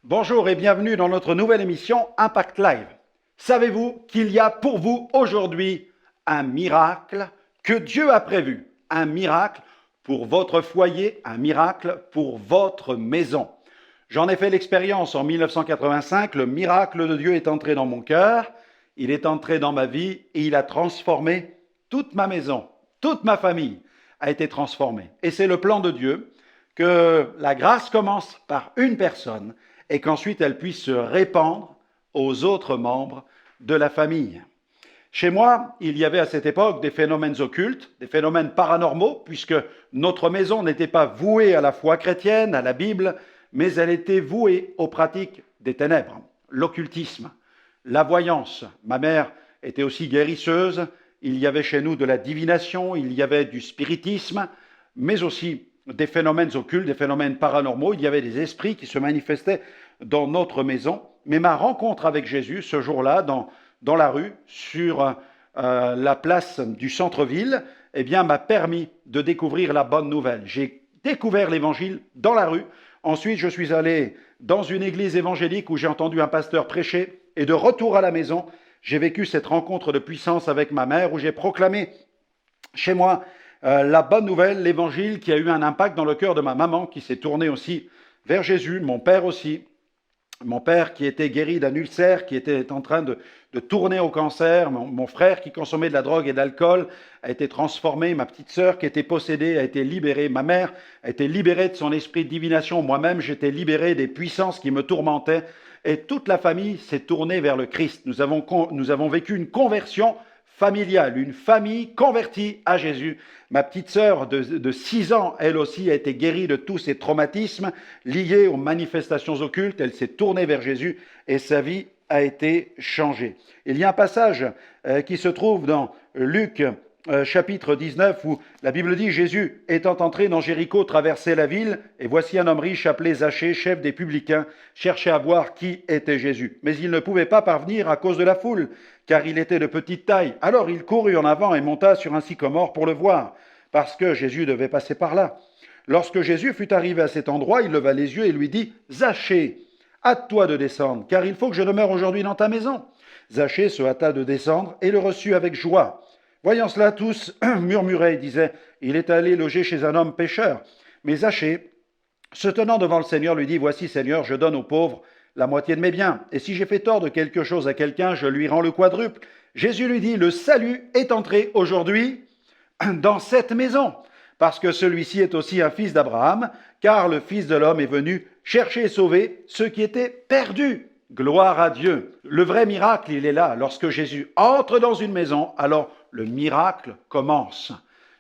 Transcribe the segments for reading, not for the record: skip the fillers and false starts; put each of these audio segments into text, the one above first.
Bonjour et bienvenue dans notre nouvelle émission Impact Live. Savez-vous qu'il y a pour vous aujourd'hui un miracle que Dieu a prévu? Un miracle pour votre foyer, un miracle pour votre maison. J'en ai fait l'expérience en 1985, le miracle de Dieu est entré dans mon cœur, il est entré dans ma vie et il a transformé toute ma maison, toute ma famille a été transformée. Et c'est le plan de Dieu que la grâce commence par une personne et qu'ensuite elle puisse se répandre aux autres membres de la famille. Chez moi, il y avait à cette époque des phénomènes occultes, des phénomènes paranormaux, puisque notre maison n'était pas vouée à la foi chrétienne, à la Bible, mais elle était vouée aux pratiques des ténèbres, l'occultisme, la voyance. Ma mère était aussi guérisseuse, il y avait chez nous de la divination, il y avait du spiritisme, mais aussi des phénomènes occultes, des phénomènes paranormaux, il y avait des esprits qui se manifestaient dans notre maison. Mais ma rencontre avec Jésus, ce jour-là, dans la rue, sur la place du centre-ville, eh bien, m'a permis de découvrir la bonne nouvelle. J'ai découvert l'évangile dans la rue. Ensuite, je suis allé dans une église évangélique où j'ai entendu un pasteur prêcher. Et de retour à la maison, j'ai vécu cette rencontre de puissance avec ma mère où j'ai proclamé chez moi la bonne nouvelle, l'évangile qui a eu un impact dans le cœur de ma maman qui s'est tournée aussi vers Jésus, mon père aussi. Mon père qui était guéri d'un ulcère, qui était en train de tourner au cancer, mon frère qui consommait de la drogue et de l'alcool a été transformé, ma petite sœur qui était possédée a été libérée, ma mère a été libérée de son esprit de divination, moi-même j'étais libéré des puissances qui me tourmentaient et toute la famille s'est tournée vers le Christ. Nous avons vécu une conversion familiale, une famille convertie à Jésus. Ma petite sœur de 6 ans, elle aussi, a été guérie de tous ces traumatismes liés aux manifestations occultes. Elle s'est tournée vers Jésus et sa vie a été changée. Il y a un passage qui se trouve dans Luc chapitre 19 où la Bible dit « Jésus étant entré dans Jéricho traversait la ville et voici un homme riche appelé Zachée, chef des publicains, cherchait à voir qui était Jésus. Mais il ne pouvait pas parvenir à cause de la foule, car il était de petite taille. Alors il courut en avant et monta sur un sycomore pour le voir, parce que Jésus devait passer par là. Lorsque Jésus fut arrivé à cet endroit, il leva les yeux et lui dit « Zachée, hâte-toi de descendre, car il faut que je demeure aujourd'hui dans ta maison. » Zachée se hâta de descendre et le reçut avec joie. Voyant cela, tous murmuraient et disaient « Il est allé loger chez un homme pécheur. » Mais Zachée, se tenant devant le Seigneur, lui dit « Voici, Seigneur, je donne aux pauvres la moitié de mes biens. Et si j'ai fait tort de quelque chose à quelqu'un, je lui rends le quadruple. » Jésus lui dit « Le salut est entré aujourd'hui dans cette maison, parce que celui-ci est aussi un fils d'Abraham, car le Fils de l'homme est venu chercher et sauver ceux qui étaient perdus. » Gloire à Dieu. Le vrai miracle, il est là. Lorsque Jésus entre dans une maison, alors le miracle commence.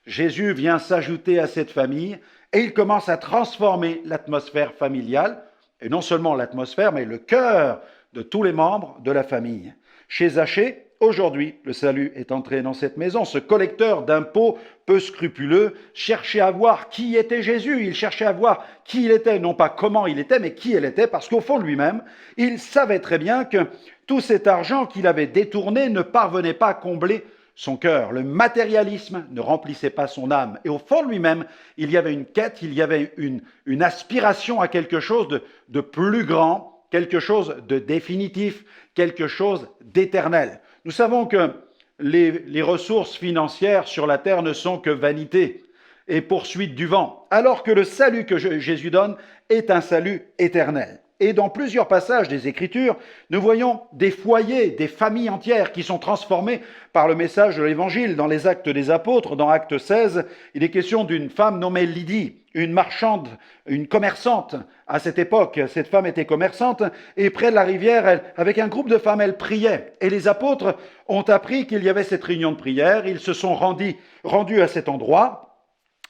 Jésus vient s'ajouter à cette famille et il commence à transformer l'atmosphère familiale, et non seulement l'atmosphère, mais le cœur de tous les membres de la famille. Chez Zachée, aujourd'hui, le salut est entré dans cette maison. Ce collecteur d'impôts peu scrupuleux cherchait à voir qui était Jésus. Il cherchait à voir qui il était, non pas comment il était, mais qui il était, parce qu'au fond de lui-même, il savait très bien que tout cet argent qu'il avait détourné ne parvenait pas à combler son cœur. Le matérialisme ne remplissait pas son âme. Et au fond de lui-même, il y avait une quête, il y avait une aspiration à quelque chose de plus grand, quelque chose de définitif, quelque chose d'éternel. Nous savons que les ressources financières sur la terre ne sont que vanité et poursuite du vent, alors que le salut que Jésus donne est un salut éternel. Et dans plusieurs passages des Écritures, nous voyons des foyers, des familles entières qui sont transformées par le message de l'Évangile. Dans les Actes des Apôtres, dans Acte 16, il est question d'une femme nommée Lydie, une marchande, une commerçante. À cette époque, cette femme était commerçante et près de la rivière, avec un groupe de femmes, elle priait. Et les apôtres ont appris qu'il y avait cette réunion de prière. Ils se sont rendus à cet endroit.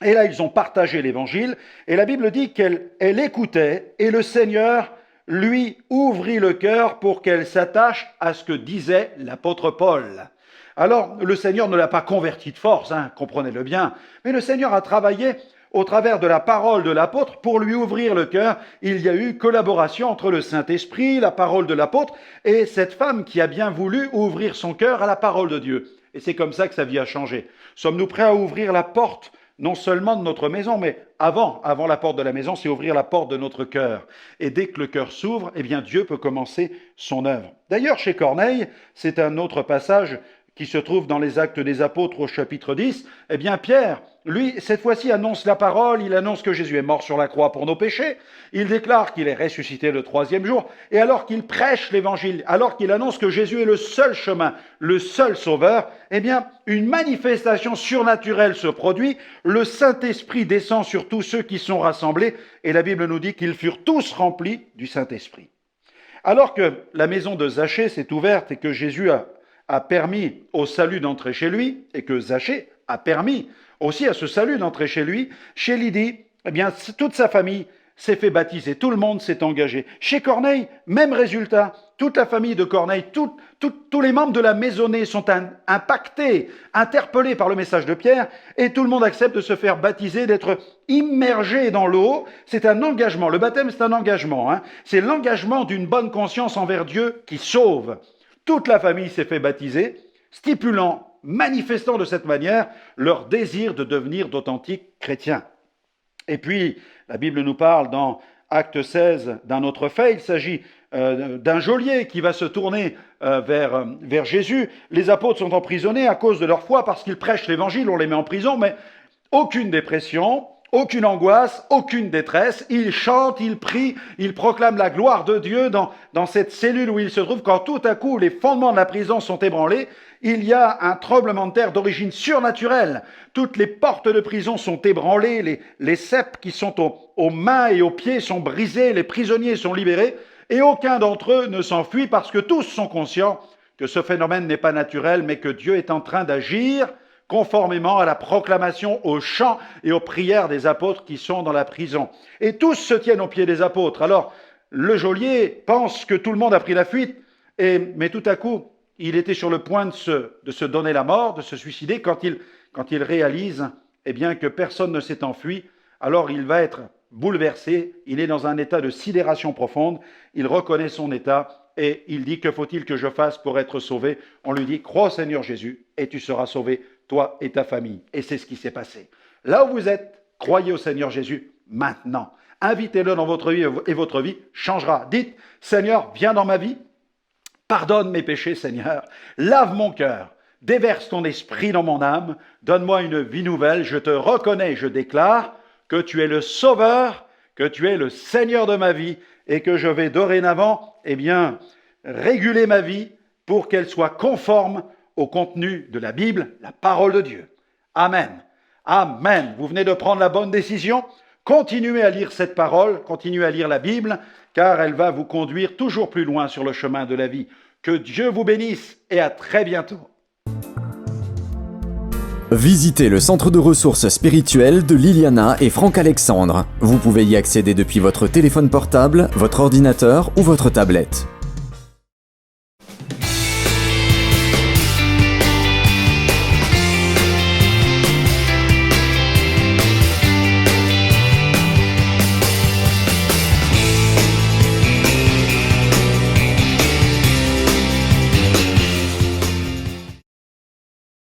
Et là, ils ont partagé l'Évangile. Et la Bible dit qu'elle écoutait et le Seigneur lui ouvrit le cœur pour qu'elle s'attache à ce que disait l'apôtre Paul. Alors, le Seigneur ne l'a pas convertie de force, comprenez-le bien, mais le Seigneur a travaillé au travers de la parole de l'apôtre pour lui ouvrir le cœur. Il y a eu collaboration entre le Saint-Esprit, la parole de l'apôtre et cette femme qui a bien voulu ouvrir son cœur à la parole de Dieu. Et c'est comme ça que sa vie a changé. Sommes-nous prêts à ouvrir la porte non seulement de notre maison, mais avant la porte de la maison, c'est ouvrir la porte de notre cœur. Et dès que le cœur s'ouvre, eh bien Dieu peut commencer son œuvre. D'ailleurs, chez Corneille, c'est un autre passage qui se trouve dans les Actes des Apôtres au chapitre 10, eh bien Pierre, lui, cette fois-ci, annonce la parole, il annonce que Jésus est mort sur la croix pour nos péchés, il déclare qu'il est ressuscité le 3e jour, et alors qu'il prêche l'évangile, alors qu'il annonce que Jésus est le seul chemin, le seul sauveur, eh bien, une manifestation surnaturelle se produit, le Saint-Esprit descend sur tous ceux qui sont rassemblés, et la Bible nous dit qu'ils furent tous remplis du Saint-Esprit. Alors que la maison de Zachée s'est ouverte et que Jésus a permis au salut d'entrer chez lui, et que Zachée a permis aussi à ce salut d'entrer chez lui, chez Lydie, eh bien, toute sa famille s'est fait baptiser, tout le monde s'est engagé. Chez Corneille, même résultat, toute la famille de Corneille, tous les membres de la maisonnée sont impactés, interpellés par le message de Pierre, et tout le monde accepte de se faire baptiser, d'être immergé dans l'eau. C'est un engagement, le baptême c'est un engagement, c'est l'engagement d'une bonne conscience envers Dieu qui sauve. Toute la famille s'est fait baptiser, stipulant, manifestant de cette manière leur désir de devenir d'authentiques chrétiens. Et puis, la Bible nous parle dans Acte 16 d'un autre fait, il s'agit d'un geôlier qui va se tourner vers Jésus. Les apôtres sont emprisonnés à cause de leur foi parce qu'ils prêchent l'évangile, on les met en prison, mais aucune dépression, aucune angoisse, aucune détresse. Ils chantent, ils prient, ils proclament la gloire de Dieu dans cette cellule où ils se trouvent. Quand tout à coup les fondements de la prison sont ébranlés, il y a un tremblement de terre d'origine surnaturelle. Toutes les portes de prison sont ébranlées, les ceps qui sont aux mains et aux pieds sont brisés, les prisonniers sont libérés, et aucun d'entre eux ne s'enfuit parce que tous sont conscients que ce phénomène n'est pas naturel, mais que Dieu est en train d'agir conformément à la proclamation, aux chants et aux prières des apôtres qui sont dans la prison. Et tous se tiennent aux pieds des apôtres. Alors, le geôlier pense que tout le monde a pris la fuite, mais tout à coup, il était sur le point de se donner la mort, de se suicider, quand il réalise eh bien, que personne ne s'est enfui. Alors il va être bouleversé, il est dans un état de sidération profonde, il reconnaît son état et il dit « Que faut-il que je fasse pour être sauvé ?» On lui dit « Crois au Seigneur Jésus et tu seras sauvé, toi et ta famille. » Et c'est ce qui s'est passé. Là où vous êtes, croyez au Seigneur Jésus maintenant. Invitez-le dans votre vie et votre vie changera. Dites « Seigneur, viens dans ma vie. Pardonne mes péchés, Seigneur. Lave mon cœur. Déverse ton esprit dans mon âme. Donne-moi une vie nouvelle. Je te reconnais, je déclare que tu es le Sauveur, que tu es le Seigneur de ma vie et que je vais dorénavant, réguler ma vie pour qu'elle soit conforme au contenu de la Bible, la parole de Dieu. Amen. Amen. Vous venez de prendre la bonne décision. Continuez à lire cette parole, continuez à lire la Bible, car elle va vous conduire toujours plus loin sur le chemin de la vie. Que Dieu vous bénisse et à très bientôt. Visitez le centre de ressources spirituelles de Liliana et Franck Alexandre. Vous pouvez y accéder depuis votre téléphone portable, votre ordinateur ou votre tablette.